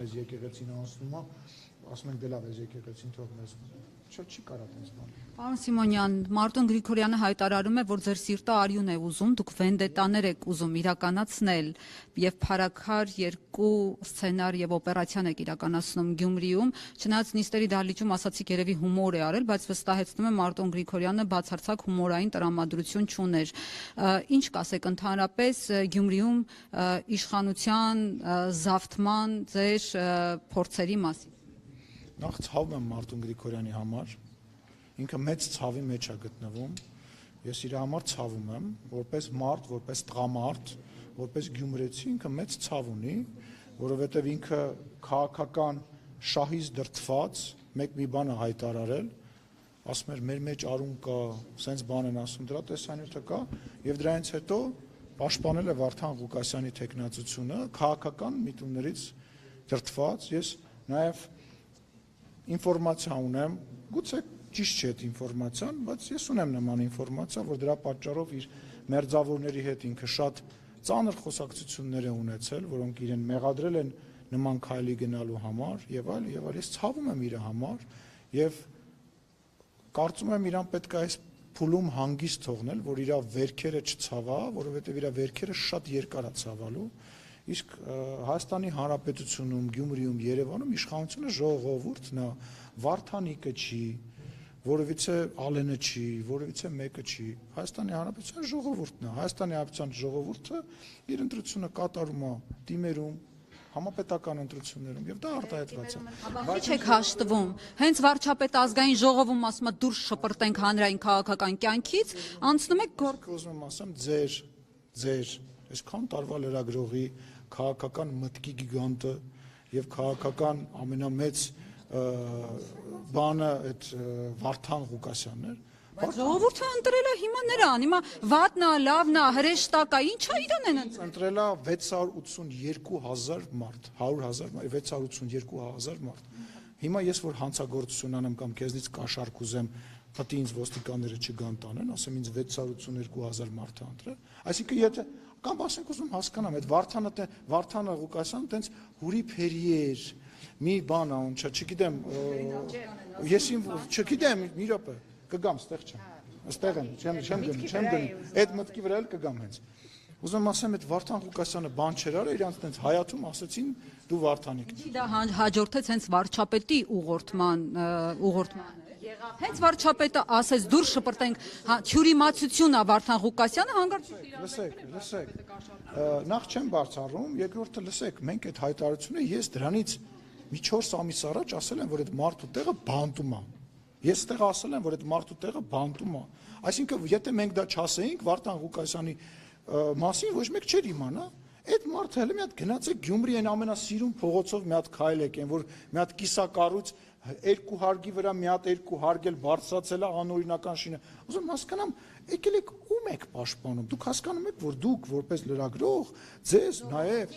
Այս եկեղեցին անցնում է, ասում ենք դե լավ, այս եկեղեցին թող մեզ չի կարա տես բան։ Պարոն Սիմոնյան, Մարտոն Գրիգորյանը հայտարարում է, որ ձեր սիրտը արյուն է ուզում, դուք վենդետաներ եք ուզում իրականացնել եւ փառաքար երկու սցենար եւ օպերացիան եք իրականացնում Գյումրիում, չնայած նիստերի դահլիճում ասացիք երևի հումոր է արել, բայց վստահեցնում եմ Մարտոն Գրիգորյանը բացարձակ հումորային տրամադրություն չուներ։ Ինչ կասեք ընդհանրապես Գյումրիում իշխանության զավթման ձեր փորձերի մասին։ Նախ ցավում եմ Մարտոն Գրիգորյանի համար, ինքը մեծ ցավի մեջ է գտնվում, ես իր համար ցավում եմ, որպես մարդ, որպես տղամարդ, որպես գյումրեցի ինքը մեծ ցավ ունի, որովհետև ինքը քաղաքական շահից դրդված մեկ մի բան է հայտարարել, ասում էր մեր մեջ արուն կա, սենց բան են ասում, դրա տեսանյութը կա, եւ դրանից հետո պաշտպանել է Վարդան Ղուկասյանի թեկնածությունը, քաղաքական միտումներից դրդված, ես նաեւ ինֆորմացիա ունեմ, գուցե ճիշտ չէ այդ ինֆորմացիան, բայց ես ունեմ նման ինֆորմացիա, որ դրա պատճառով իր մերձավորների հետ ինքը շատ ծանր խոսակցություններ է ունեցել, որոնք իրեն մեղադրել են նման քայլի գնալու համար եւ այլ, ես ցավում եմ իր համար եւ կարծում եմ իրան պետք է այս փուլում հանգիստ թողնել, որ իր վերքերը չցավա, որովհետեւ իր վերքերը շատ երկար է ցավալու։ Իսկ Հայաստանի Հանրապետությունում, Գյումրիում, Երևանում իշխանությունը ժողովուրդն է, Վարդանիկը չի, որովիցե Ալենը չի, որովիցե մեկը չի, Հայաստանի Հանրապետության ժողովուրդն է, Հայաստանի Հանրապետության ժողովուրդը իր ընտրությունը կատարում է դիմերում, համապետական ընտրություններում եւ դա արտահայտված է։ Բայց եք հաշտվում, հենց վարչապետ ազգային ժողովում ասում է դուրս շպրտենք հանրային քաղաքական կյանքից, անցնում եք գործ։ Ուզում եմ ասեմ ձեր այսքան տարվա լրագրողի քաղաքական մտքի գիգանտը եւ քաղաքական ամենամեծ բանը այդ Վարդան Ղուկասյանն էր։ Բայց ժողովուրդը ընտրել է հիմա նրան, հիմա վատն է, լավն է, հրեշտակա, ինչ է իրան են ընտրել է 682,000 մարդ, 100,000, 682,000 մարդ։ Հիմա ես որ հանցագործություն անեմ կամ քեզնից կաշառք ուզեմ, պատի ինձ ոստիկանները չգան տանեն, ասեմ ինձ 682,000 մարդ է ընտրել։ Այսինքն եթե կամ ասենք ուզում հասկանամ, այդ Վարդանը Ղուկասյանը տենց հուրի փերի էր, մի բան ա, ոնց չգիտեմ, ես չգիտեմ, մի րոպե, կգամ, ստեղ չեմ, ստեղ եմ, չեմ գնում, այդ մտքի վրա էլ կգամ հենց։ Ուզում ասեմ, այդ Վարդան Ղուկասյանը բան չէր արել, իրանց տենց հայաթում ասեցին դու Վարդանիկ։ Դա հաջորդեց հենց վարչապետի ուղղորդման Հենց վարչապետը ասեց դուրս շպրտենք թյուրիմացություն է Վարդան Ղուկասյանը հանգարց Լսեք, նախ չեմ բարձրանում, երկրորդը լսեք, մենք այդ հայտարարությունը ես դրանից մի 4 ամիս առաջ ասել եմ, որ այդ մարդու տեղը բանտում է։ Ես այդտեղ ասել եմ, որ այդ մարդու տեղը բանտում է։ Այսինքն, եթե մենք դա չասեինք Վարդան Ղուկասյանի մասին, ոչ մեկ չէր իմանա։ Այդ մարդը հələ մի հատ գնաց է Գյումրի այն ամենասիրուն փողոցով մի հատ քայլ եկեն, որ մի հատ կիսակառույց երկու հարգի վրա մի հատ երկու հարգել բարձրացել է անօրինական շինը։ Ուզում հասկանամ, եկել եք ում եք պաշտպանում։ Դուք հասկանում եք, որ դուք որպես լրագրող, ձեզ նաև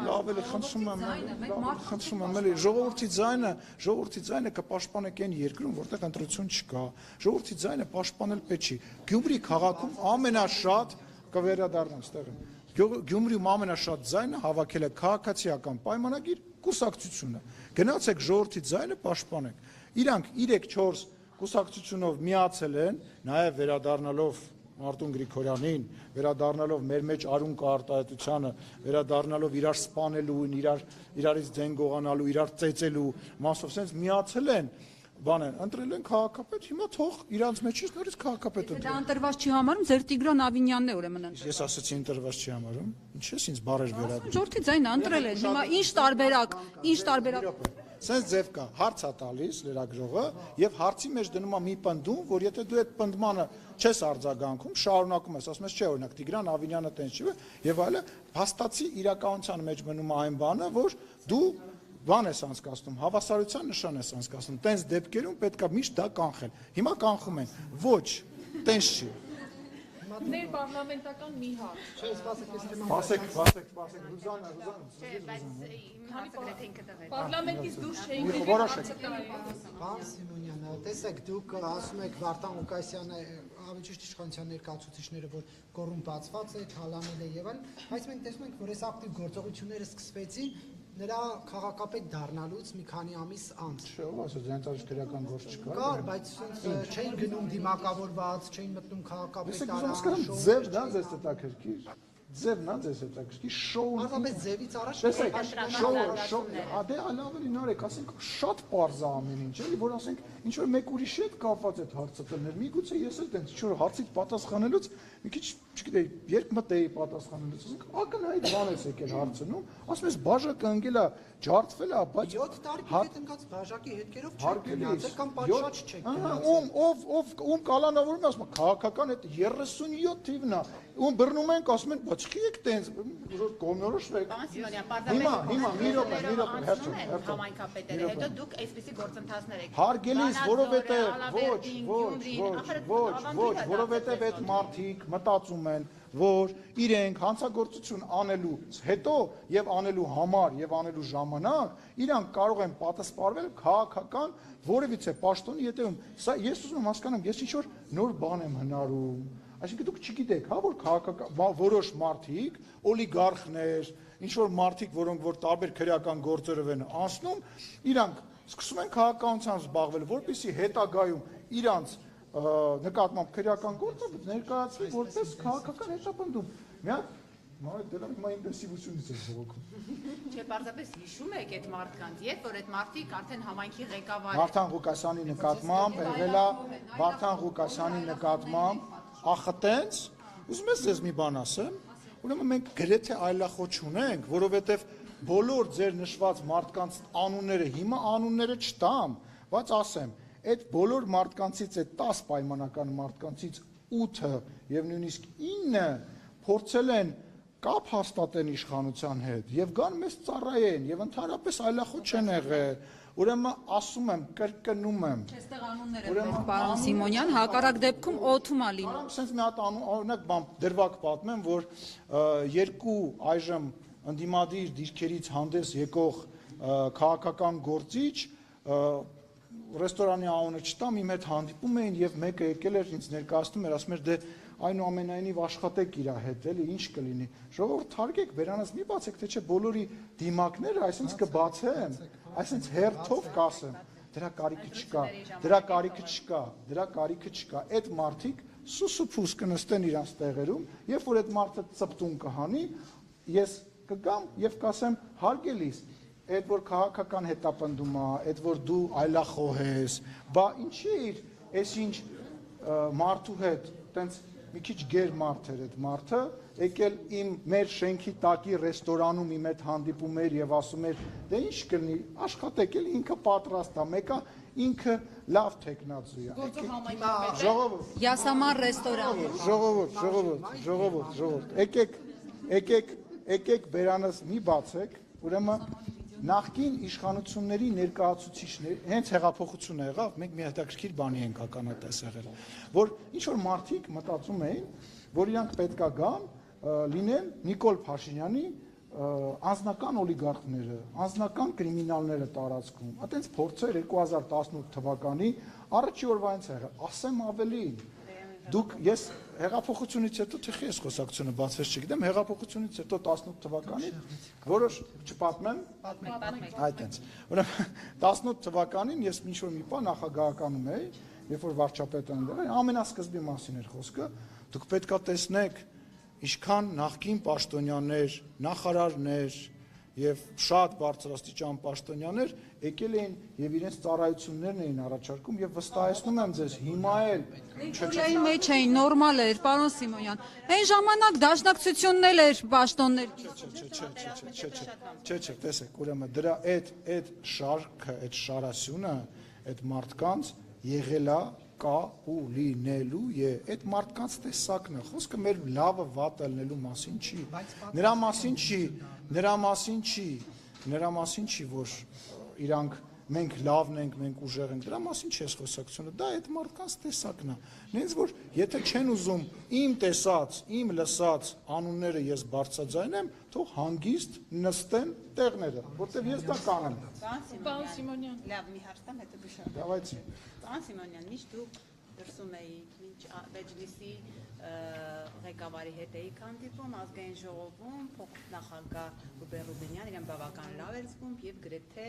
լավ էլի խնդրում եմ էլի ժողովրդի ձայնը կպաշտպանեք այն երկրում, որտեղ ընտրություն չկա։ Ժողովրդի ձայնը պաշտպանել պետք չի։ Գյումրի քաղաքում ամենաշատ կվերադառնամ ստեղ։ Գյումրիում ամենաշատ ձայնը հավաքել է քաղաքացիական պայմանագիր կուսակցությունը։ Գնացեք ժողովրդի ձայնը պաշտպանեք։ Իրանք 3-4 կուսակցությունով միացել են, նաև վերադառնալով Մարտոն Գրիգորյանին, վերադառնալով մեր մեջ արուն արտահայտությանը, վերադառնալով իրար սպանելուն, իրարից ձեն գողանալու, իրար ծեծելու մասով sense միացել են, բան են, ընտրել են քաղաքապետ, հիմա թող իրանց մեջից նորից քաղաքապետ ընտրեն։ Դա ընտրված չի համարում, ձեր Տիգրան Ավինյանն է ուրեմն ընտրել։ Ես ասացի ընտրված չի համարում։ Ինչ ես ինձ բարեր վերագրում։ Ժողովրդի ձայնը ընտրել են։ Հիմա ինչ տարբերակ։ Սենց ձև կա, հարց է տալիս լրագրողը եւ հարցի մեջ դնում է մի պնդում, որ եթե դու այդ պնդմանը չես արձագանքում, շարունակում ես, ասում ես չէ, օրինակ Տիգրան Ավինյանը տենց չի եւ այլը, հաստատի իրականության մեջ մնում է այն բանը, որ դու բան ես անցկացնում, հավասարության նշան ես անցկացնում, տենց դեպքերում պետք է միշտ դա կանխել։ Հիմա կանխում են, ոչ, տենց չի։ Մեր պարլամենտական մի հարց։ Չէ, սպասեք, Ռուզանա։ Չէ, բայց պարլամենտից դուրս չէինք Պարոն Սիմոնյան, տեսեք, դուք ասում եք Վարդան Ղուկասյանը, ավելի ճիշտ իշխանության ներկայացուցիչները, որ կոռումպացված է, թալանել է եւ այլն, բայց մենք տեսնում ենք, որ այս ակտիվ գործողությունները սկսվեցին նրա քաղաքապետ դառնալուց մի քանի ամիս անց Չէ, ով ասաց, դրանց արժ քրեական գործ չկա։ կար, բայց չէին գնում դիմակավորված, չէին մտնում քաղաքապետ Ես եք ուզում հասկանամ, ձևն է ձեզ հետաքրքիր։ Ձևն է ձեզ հետաքրքիր, շոուն։ Պարզապես ձևից առաջ Տեսեք, դե ավելի նորեք, ասենք շատ པարզ է ամեն ինչ, էլի, որ ասենք ինչ որ մեկ ուրիշի հետ կապված այդ հարցը տներ։ Միգուցե ես էլ տենց ինչ որ հարցից պատասխանելուց մի քիչ, չգիտեի, երկմտեի պատասխանելուց, ասենք ակնհայտ բան ես եկել հարցնում, ասում ես բաժակը ընկել է, ջարդվել է, բայց 7 տարի հետ ընկած բաժակի հետքերով չեք գնացել կամ պատշաճ չեք գնացել։ ում կալանավորում է, ասում է քաղաքական այդ 37 թիվն է, ում բռնում ենք, ասում են, բայց չի եք տենց կողմնորոշվեք։ Սիմոնյան, Հիմա մի րոպե, համայնքապետերը, հետո դուք այսպեսի գործընթացներ եք։ Հարգելիս, որովհետև այդ մարդիկ մտածում են, որ իրենք հանցագործություն անելուց հետո եւ անելու համար եւ անելու ժամանակ իրանք կարող են պատասխանվել քաղաքական որևիցե պաշտոնի ետևում։ Սա ես ուզում եմ հասկանամ, ես ինչ որ նոր բան եմ հնարում։ Այսինքն դուք չգիտեք, հա, որ քաղաքական որոշ մարդիկ, օլիգարխներ, ինչ որ մարդիկ, որոնք որ տարբեր քրեական գործերով են անցնում, իրանք սկսում են քաղաքականությամբ զբաղվել, որպեսզի հետագայում իրանց նկատմամբ քրեական գործը ներկայացվի որպես քաղաքական հետապնդում։ Մի հատ դեռ հիմա ինտենսիվությունից է զողոքում։ Չէ, պարզապես հիշում եք այդ մարդկանց, երբ որ այդ մարդիկ արդեն համայնքի ղեկավար Վարդան Ղուկասյանի նկատմամբ եղել է Վարդան Ղուկասյանի նկատմամբ ախտենց, ուզում ես ձեզ մի բան ասեմ, ուրեմն մենք գրեթե այլախոչ չունենք, որովհետև բոլոր ձեր նշված մարդկանց անունները հիմա անունները չտամ, բայց ասեմ, այդ բոլոր մարդկանցից այդ 10 պայմանական մարդկանցից 8-ը եւ նույնիսկ 9-ը փորձել են կապ հաստատեն իշխանության հետ եւ գան մեզ ծառայեն եւ ընդհանրապես այլախոչ չեն եղել։ Ուրեմն ասում եմ, կրկնում եմ։ Այստեղ անուններ են, պարոն Սիմոնյան, հակառակ դեպքում օթում է լինում։ Արամ sense մի հատ օրինակ բան դրվագ պատմեմ, որ երկու այժմ ընդդիմադիր դիրքերից հանդես եկող քաղաքական գործիչ ռեստորանի անունը չտամ, իմ հետ հանդիպում էին եւ մեկը եկել էր ինձ ներկայացնում էր, ասում էր դե այնուամենայնիվ աշխատեք իր հետ, էլի ինչ կլինի։ Ժողովուրդ թարգեք, բերանից մի բացեք, թե չէ բոլորի դիմակները այսինքն կբացեմ, այսինքն հերթով կասեմ, դրա կարիքը չկա, դրա կարիքը չկա, դրա կարիքը չկա։ Այդ մարդիկ սուսուփուս կնստեն իրանց տեղերում, երբ որ այդ մարդը ծպտուն կհանի, ես կգամ եւ կասեմ հարգելիս այդ որ քաղաքական հետապնդում է, այդ որ դու այլախոհ ես, բա ինչի իր այսինչ մարդու հետ տենց մի քիչ գեր մարդ էր այդ մարդը, եկել իմ մեր շենքի տակի ռեստորանում իմ հետ հանդիպում էր եւ ասում էր, դե ինչ կլինի, աշխատեք էլ ինքը պատրաստ է, մեկը ինքը լավ տեխնացու է։ Ժողովուրդ, Յասամար ռեստորան։ Ժողովուրդ, եկեք բերանս մի բացեք, ուրեմն նախկին իշխանությունների ներկայացուցիչներ, հենց հեղափոխություն եղավ, մենք մի հետաքրքիր բանի ենք ականատես եղել, որ ինչ որ մարդիկ մտածում էին, որ իրանք պետքա գան, լինեն Նիկոլ Փաշինյանի անձնական օլիգարխները, անձնական կրիմինալները տարածքում։ Այդպես փորձեր 2018 թվականի առաջի օրվա ինձ եղել, ասեմ ավելին, դուք ես հեղափոխությունից հետո թեխի ես խոսակցությունը բացվեց չգիտեմ, հեղափոխությունից հետո 18 թվականին որոշ չպատմեմ, այդտենց։ Ուրեմն 18 թվականին ես ինչ որ մի բան նախագահականում էի, երբ որ վարչապետը ընդդեմ էր, ամենասկզբի մասին էր խոսքը, դուք պետքա տեսնեք ինչքան նախկին պաշտոնյաներ, նախարարներ եւ շատ բարձրաստիճան պաշտոնյաներ եկել էին եւ իրենց ծառայություններն էին առաջարկում եւ վստահեցնում եմ ձեզ հիմա էլ Չոչայի մեջ էին, նորմալ էր, պարոն Սիմոնյան։ Այն ժամանակ դաշնակցությունն էլ էր պաշտոններ։ Չէ, տեսեք, ուրեմն դրա այդ շարքը, այդ շարասյունը, այդ մարդկանց եղելա կա ու լինելու է այդ մարդկանց տեսակն է խոսքը մեր լավը վատը լինելու մասին չի նրա մասին չի որ իրանք մենք լավն ենք մենք ուժեղ ենք դրա մասին չի խոսակցությունը դա այդ մարդկանց տեսակն է նենց որ եթե չեն ուզում իմ տեսած իմ լսած անունները ես բարձրաձայնեմ թող հանգիստ նստեն տեղները որտեվ ես դա կանեմ Պարոն Սիմոնյան Լավ, մի հարց տամ, հետո դու շարունակ։ Давайте Պարոն Սիմոնյան, միշտ դուք դրսում էի, մինչ Մեջլիսի ղեկավարի հետ էի հանդիպում, ազգային ժողովում փոխնախագահ Ռուբեն Ռուբենյան իրեն բավական լավ էր զգում եւ գրեթե